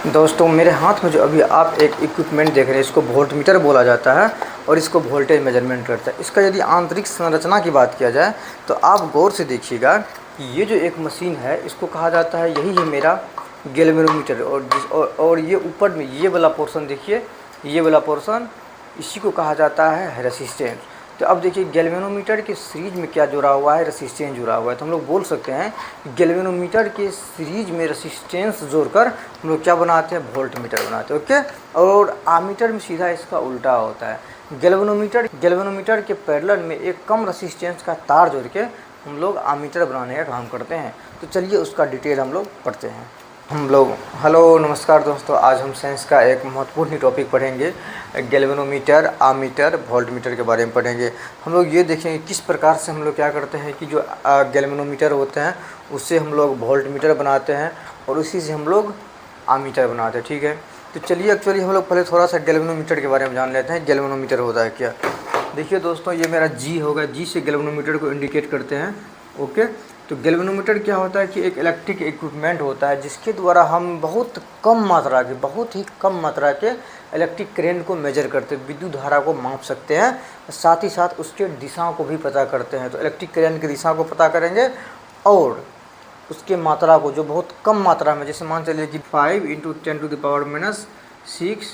दोस्तों मेरे हाथ में जो अभी आप एक इक्विपमेंट देख रहे हैं, इसको वोल्ट मीटर बोला जाता है और इसको वोल्टेज मेजरमेंट करता है। इसका यदि आंतरिक संरचना की बात किया जाए तो आप गौर से देखिएगा कि ये जो एक मशीन है इसको कहा जाता है, यही है मेरा गैल्वेनोमीटर। और ये ऊपर में ये वाला पोर्शन देखिए, ये वाला पोर्शन इसी को कहा जाता है रेसिस्टेंस। तो अब देखिए गैल्वेनोमीटर के सीरीज में क्या जुड़ा हुआ है, रेसिस्टेंस जुड़ा हुआ है। तो हम लोग बोल सकते हैं गैल्वेनोमीटर के सीरीज में रेसिस्टेंस जोड़कर हम लोग क्या बनाते हैं, वोल्ट मीटर बनाते हैं। ओके। और आमीटर में सीधा इसका उल्टा होता है। गैल्वेनोमीटर के पैरेलल में एक कम रेसिस्टेंस का तार जोड़ के हम लोग आमीटर बनाने का काम करते हैं। तो चलिए उसका डिटेल हम लोग पढ़ते हैं। हेलो नमस्कार दोस्तों, आज हम साइंस का एक महत्वपूर्ण टॉपिक पढ़ेंगे। गैल्वेनोमीटर, आमीटर, वोल्ट मीटर के बारे में पढ़ेंगे। हम लोग ये देखेंगे किस प्रकार से हम लोग क्या करते हैं कि जो गैल्वेनोमीटर होते हैं उससे हम लोग वोल्ट मीटर बनाते हैं और उसी से हम लोग आमीटर बनाते हैं। ठीक है, तो चलिए एक्चुअली हम लोग पहले थोड़ा सा गैल्वेनोमीटर के बारे में जान लेते हैं। गैल्वेनोमीटर होता है क्या। देखिए दोस्तों, ये मेरा जी होगा, जी से गैल्वेनोमीटर को इंडिकेट करते हैं। ओके। तो गैल्वेनोमीटर क्या होता है कि एक इलेक्ट्रिक इक्विपमेंट होता है जिसके द्वारा हम बहुत ही कम मात्रा के इलेक्ट्रिक करंट को मेजर करते हैं, विद्युत धारा को माप सकते हैं, साथ ही साथ उसके दिशाओं को भी पता करते हैं। तो इलेक्ट्रिक करंट की दिशा को पता करेंगे और उसके मात्रा को जो बहुत कम मात्रा में, जैसे मान चलिए कि 5 × 10⁻⁶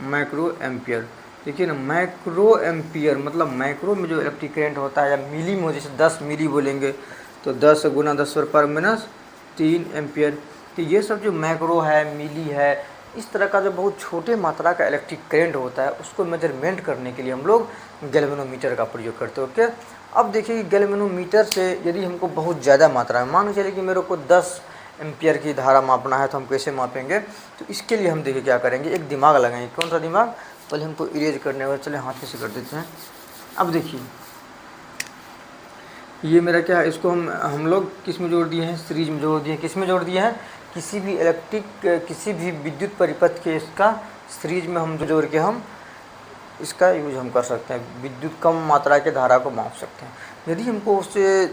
माइक्रो एम्पियर। देखिए ना, माइक्रो एम्पियर मतलब माइक्रो में जो इलेक्ट्रिक करंट होता है, या मिली में जैसे 10 मिली बोलेंगे तो 10 × 10⁻³ एम्पियर। तो ये सब जो मैक्रो है, मिली है, इस तरह का जो बहुत छोटे मात्रा का इलेक्ट्रिक करंट होता है उसको मेजरमेंट करने के लिए हम लोग गैल्वेनोमीटर का प्रयोग करते हैं। ओके। अब देखिए गैल्वेनोमीटर से यदि हमको बहुत ज़्यादा मात्रा में, मान के चलिए कि मेरे को 10 एम्पियर की धारा मापना है, तो हम कैसे मापेंगे। तो इसके लिए हम देखिए क्या करेंगे, एक दिमाग लगाएंगे। कौन सा दिमाग, पहले हमको इरेज करने वाले, चले हाथ से कर देते हैं। अब देखिए ये मेरा क्या है, इसको हम लोग किस में जोड़ दिए हैं, सीरीज में जोड़ दिए हैं। किस में जोड़ दिए हैं, किसी भी विद्युत परिपथ के इसका सीरीज में हम जोड़ के हम इसका यूज हम कर सकते हैं, विद्युत कम मात्रा के धारा को माप सकते हैं। यदि हमको उससे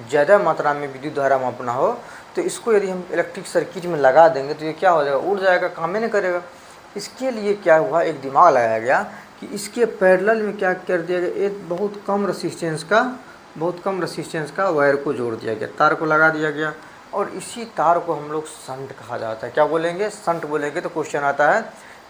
ज़्यादा मात्रा में विद्युत धारा मापना हो तो इसको यदि हम इलेक्ट्रिक सर्किट में लगा देंगे तो ये क्या हो जाएगा, उड़ जाएगा, काम ही नहीं करेगा। इसके लिए क्या हुआ, एक दिमाग लगाया गया कि इसके पैरेलल में क्या कर दिया गया, एक बहुत कम रेसिस्टेंस का वायर को जोड़ दिया गया, तार को लगा दिया गया। और इसी तार को हम लोग शंट कहा जाता है। क्या बोलेंगे, शंट बोलेंगे। तो क्वेश्चन आता है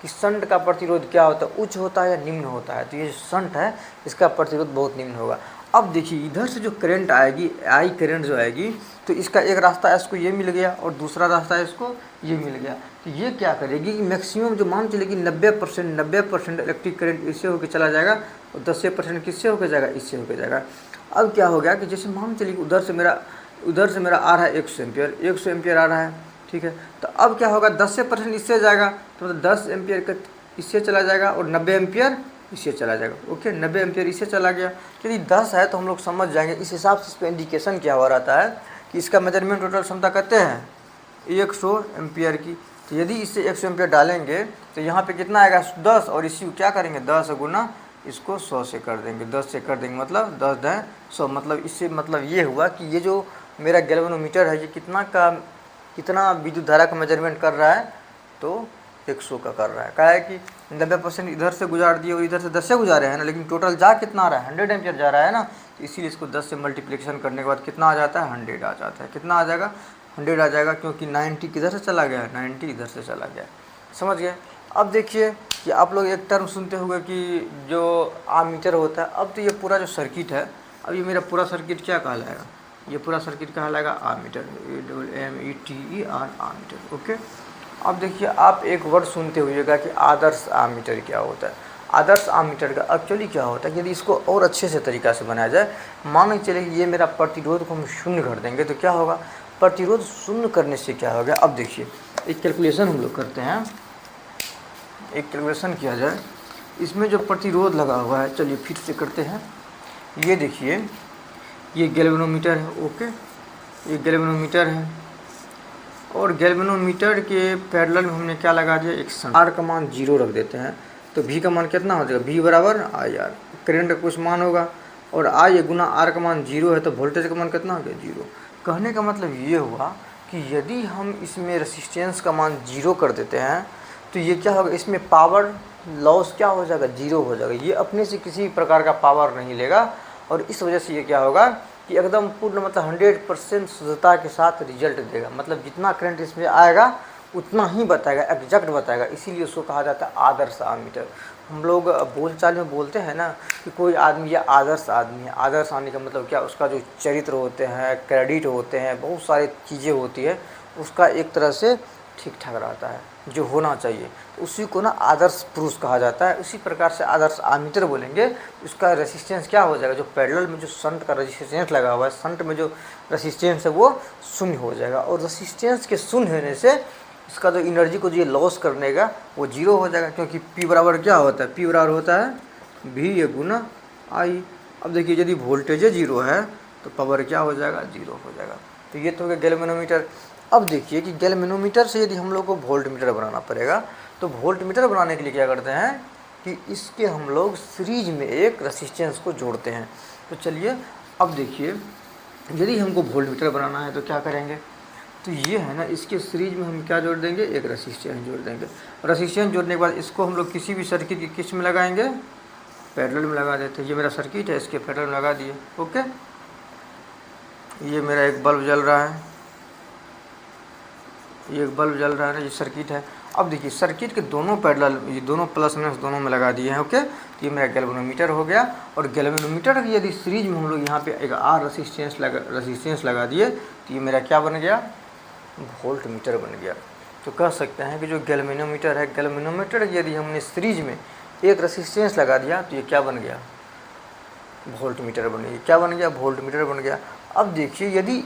कि शंट का प्रतिरोध क्या होता है, उच्च होता है या निम्न होता है। तो ये शंट है, इसका प्रतिरोध बहुत निम्न होगा। अब देखिए इधर से जो करंट आएगी, आई करंट जो आएगी, तो इसका एक रास्ता इसको ये मिल गया और दूसरा रास्ता इसको ये मिल गया। तो ये क्या करेगी कि मैक्सिमम जो मान चलेगी 90% इलेक्ट्रिक करंट इससे होकर चला जाएगा और 10% किससे होकर जाएगा, इससे होकर जाएगा। अब क्या हो गया कि जैसे मान चलिए उधर से मेरा आ रहा है 100 एम्पियर आ रहा है। ठीक है, तो अब क्या होगा, 10% इससे जाएगा तो मतलब 10 एम्पियर का इससे चला जाएगा और 90 एम्पियर इससे चला जाएगा। ओके, 90 एम्पियर इससे चला गया। यदि 10 है तो हम लोग समझ जाएंगे इस हिसाब से इसका इंडिकेशन क्या हो रहता है कि इसका मेजरमेंट टोटल क्षमता कहते हैं 100 एम्पियर की। तो यदि इससे 100 एम्पियर डालेंगे तो यहाँ पे कितना आएगा, 10, और इसी को क्या करेंगे, 10 गुना इसको 100 से कर देंगे, 10 से कर देंगे, मतलब 10 10 100। मतलब इससे मतलब ये हुआ कि ये जो मेरा गैल्वेनोमीटर है ये कितना विद्युत धारा का मेजरमेंट कर रहा है, तो 100 का कर रहा है। क्या है कि 90% इधर से गुजार दिए और इधर से 10 से गुजारे हैं ना, लेकिन टोटल जा कितना आ रहा है, 100 एम्पियर जा रहा है ना। तो इसीलिए इसको 10 से मल्टीप्लिकेशन करने के बाद कितना आ जाता है, 100 आ जाता है। कितना आ जाएगा, 100 आ जाएगा, क्योंकि 90 किधर से चला गया है, 90 इधर से चला गया। समझ गए। अब देखिए कि आप लोग एक टर्म सुनते होंगे कि जो आमीटर होता है। अब तो ये पूरा जो सर्किट है, अब ये मेरा पूरा सर्किट क्या कहलाएगा, ये पूरा सर्किट कहलाएगा आमीटर, AMETER, आमीटर। ओके। अब देखिए आप एक वर्ड सुनते होइएगा कि आदर्श आमीटर क्या होता है। आदर्श आमीटर का एक्चुअली क्या होता है, यदि इसको और अच्छे से तरीका से बनाया जाए, मान के चलिए ये मेरा प्रतिरोध को हम शून्य कर देंगे तो क्या होगा, प्रतिरोध शून्य करने से क्या होगा। अब देखिए एक कैलकुलेशन हम लोग करते हैं, एक कैलकुलेशन किया जाए, इसमें जो प्रतिरोध लगा हुआ है, चलिए फिर से करते हैं। ये देखिए ये गैल्वेनोमीटर है। ओके, ये गैल्वेनोमीटर है और गैल्वेनोमीटर के पैरेलल में हमने क्या लगा दिया, एक शंट। आर का मान 0 रख देते हैं तो V का मान कितना हो जाएगा, V बराबर IR, करंट का कुछ मान होगा, और I गुना R का मान 0 है तो वोल्टेज का मान कितना हो गया, 0। कहने का मतलब ये हुआ कि यदि हम इसमें रेसिस्टेंस का मान 0 कर देते हैं तो ये क्या होगा, इसमें पावर लॉस क्या हो जाएगा, 0 हो जाएगा। ये अपने से किसी प्रकार का पावर नहीं लेगा और इस वजह से ये क्या होगा कि एकदम पूर्ण मतलब 100% शुद्धता के साथ रिजल्ट देगा। मतलब जितना करंट इसमें आएगा उतना ही बताएगा, एग्जैक्ट बताएगा। इसीलिए उसको कहा जाता है आदर्श आमीटर। हम लोग बोलचाल में बोलते हैं ना कि कोई आदमी या आदर्श आदमी है। आदर्श आने का मतलब क्या, उसका जो चरित्र होते हैं, क्रेडिट होते हैं, बहुत सारी चीज़ें होती है, उसका एक तरह से ठीक ठाक रहता है जो होना चाहिए, तो उसी को ना आदर्श पुरुष कहा जाता है। उसी प्रकार से आदर्श आमीटर बोलेंगे, उसका रेसिस्टेंस क्या हो जाएगा, जो पैरेलल में जो शंट का रेसिस्टेंस लगा हुआ है, शंट में जो रेसिस्टेंस है वो शून्य हो जाएगा। और रेसिस्टेंस के शून्य होने से इसका जो एनर्जी को जो लॉस करने का वो 0 हो जाएगा, क्योंकि P बराबर क्या होता है, P बराबर होता है V गुना I। अब देखिए यदि वोल्टेज 0 है तो पावर क्या हो जाएगा, 0 हो जाएगा। तो ये तो हो गया गैल्वेनोमीटर। अब देखिए कि गैल्वेनोमीटर से यदि हम लोग को वोल्टमीटर बनाना पड़ेगा तो वोल्टमीटर बनाने के लिए क्या करते हैं कि इसके हम लोग सीरीज में एक रेसिस्टेंस को जोड़ते हैं। तो चलिए अब देखिए, यदि हमको वोल्टमीटर बनाना है तो क्या करेंगे, तो ये है ना, इसके सीरीज में हम क्या जोड़ देंगे, एक रेसिस्टेंस जोड़ देंगे। रेसिस्टेंस जोड़ने के बाद इसको हम लोग किसी भी सर्किट की किस में लगाएंगे, पैरेलल में लगा देते हैं। ये मेरा सर्किट है, इसके पैरेलल में लगा दिए। ओके, ये मेरा एक बल्ब जल रहा है, ये एक बल्ब जल रहा है ना, ये सर्किट है। अब देखिए सर्किट के दोनों पैरेलल, ये दोनों प्लस माइनस दोनों में लगा दिए हैं। ओके, तो ये मेरा गैल्वेनोमीटर हो गया। और गैल्वेनोमीटर की यदि सीरीज में हम लोग यहाँ पे एक आर रेसिस्टेंस लगा दिए तो ये मेरा क्या बन गया, वोल्टमीटर बन गया। तो कह सकते हैं कि जो गैल्वेनोमीटर है, गैल्वेनोमीटर यदि हमने सीरीज में एक रेसिस्टेंस लगा दिया तो ये क्या बन गया, वोल्टमीटर बन गया। क्या बन गया, वोल्टमीटर बन गया। अब देखिए यदि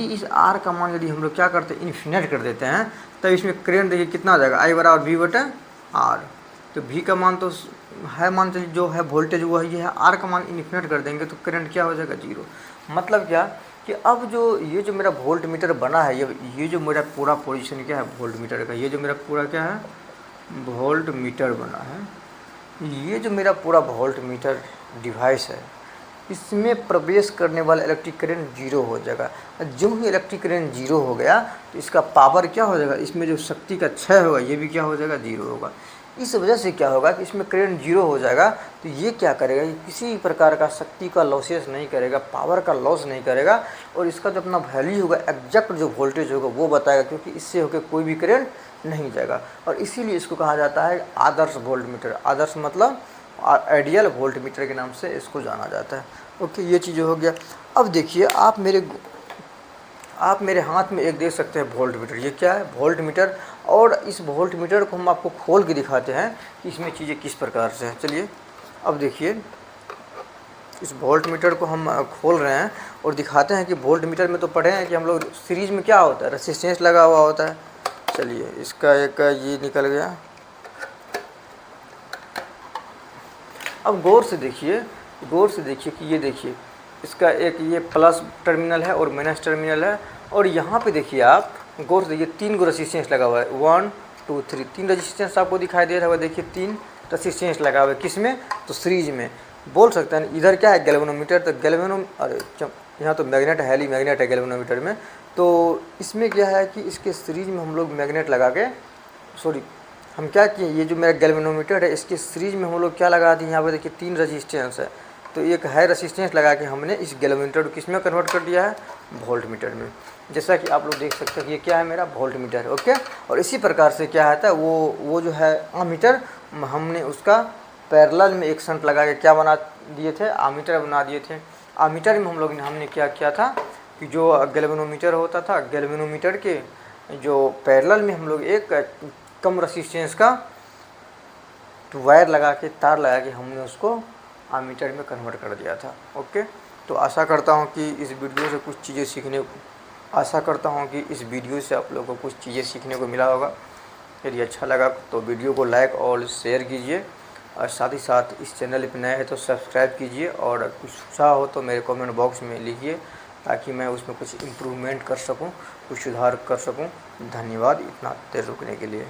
इस आर का मान यदि हम लोग क्या करते हैं, इन्फिनिट कर देते हैं, तब इसमें करंट देखिए कितना आ जाएगा, आई बराबर वी बटा आर। तो वी का मान तो है, मान चलिए जो है वोल्टेज वो है, आर का मान इन्फिनिट कर देंगे तो करंट क्या हो जाएगा, 0। मतलब क्या कि अब जो ये जो मेरा वोल्टमीटर बना है, ये जो मेरा पूरा पोजीशन क्या है वोल्टमीटर का, ये जो मेरा पूरा क्या है वोल्टमीटर बना है, ये जो मेरा पूरा वोल्टमीटर डिवाइस है, इसमें प्रवेश करने वाला इलेक्ट्रिक करंट 0 हो जाएगा। जो ही इलेक्ट्रिक करंट 0 हो गया तो इसका पावर क्या हो जाएगा, इसमें जो शक्ति का क्षय होगा ये भी क्या हो जाएगा, 0 होगा। इस वजह से क्या होगा कि इसमें करंट 0 हो जाएगा तो ये क्या करेगा, ये किसी प्रकार का शक्ति का लॉसेस नहीं करेगा, पावर का लॉस नहीं करेगा, और इसका जो अपना वैल्यू होगा, एग्जैक्ट जो वोल्टेज होगा वो बताएगा, क्योंकि इससे होकर कोई भी करंट नहीं जाएगा। और इसीलिए इसको कहा जाता है आदर्श वोल्टमीटर। आदर्श मतलब आइडियल वोल्टमीटर के नाम से इसको जाना जाता है। ओके, ये चीज़ हो गया। अब देखिए आप मेरे हाथ में एक देख सकते हैं वोल्टमीटर। ये क्या है, वोल्टमीटर। और इस वोल्टमीटर को हम आपको खोल के दिखाते हैं कि इसमें चीज़ें किस प्रकार से हैं। चलिए अब देखिए, इस वोल्टमीटर को हम खोल रहे हैं और दिखाते हैं कि वोल्टमीटर में तो पढ़े हैं कि हम लोग सीरीज में क्या होता है, रेसिस्टेंस लगा हुआ होता है। चलिए इसका एक ये निकल गया। अब गौर से देखिए कि ये देखिए, इसका एक ये प्लस टर्मिनल है और माइनस टर्मिनल है। और यहाँ पे देखिए आप गौर से देखिए 3 गो रेसिस्टेंस लगा हुआ है, 1 2 3, 3 रेसिस्टेंस आपको दिखाई दे रहा होगा। देखिए 3 रेसिस्टेंस लगा हुआ है, किस में, तो सीरीज में। बोल सकते हैं इधर क्या है, गैल्वेनोमीटर। तो अरे यहाँ तो मैग्नेट है, हेली मैग्नेट है गैल्वेनोमीटर में। तो इसमें क्या है कि इसके सीरीज में हम लोग मैग्नेट लगा के, सॉरी हम क्या किए, ये जो मेरा गैल्वेनोमीटर है इसके सीरीज में हम लोग क्या लगा दिए, यहाँ पर देखिए 3 रेजिस्टेंस है। तो एक है रेसिस्टेंस लगा के हमने इस गैल्वेनोमीटर को किस में कन्वर्ट कर दिया है, वोल्टमीटर में। जैसा कि आप लोग देख सकते हैं कि ये क्या है, मेरा वोल्टमीटर है। ओके, और इसी प्रकार से क्या आता है वो जो है आमीटर, हमने उसका पैरेलल में एक शंट लगा के क्या बना दिए थे, आमीटर बना दिए थे। आमीटर में हमने क्या किया था कि जो गैल्वेनोमीटर होता था, गैल्वेनोमीटर के जो पैरेलल में हम लोग एक कम रेसिस्टेंस का वायर लगा के, तार लगा के हमने उसको आमीटर में कन्वर्ट कर दिया था। ओके, तो आशा करता हूँ कि इस वीडियो से कुछ चीज़ें आप लोगों को कुछ चीज़ें सीखने को मिला होगा। यदि अच्छा लगा तो वीडियो को लाइक और शेयर कीजिए, और साथ ही साथ इस चैनल पर नए हैं तो सब्सक्राइब कीजिए। और कुछ सुझाव हो तो मेरे कमेंट बॉक्स में लिखिए, ताकि मैं उसमें कुछ इम्प्रूवमेंट कर सकूं, कुछ सुधार कर सकूं। धन्यवाद इतना देर रुकने के लिए।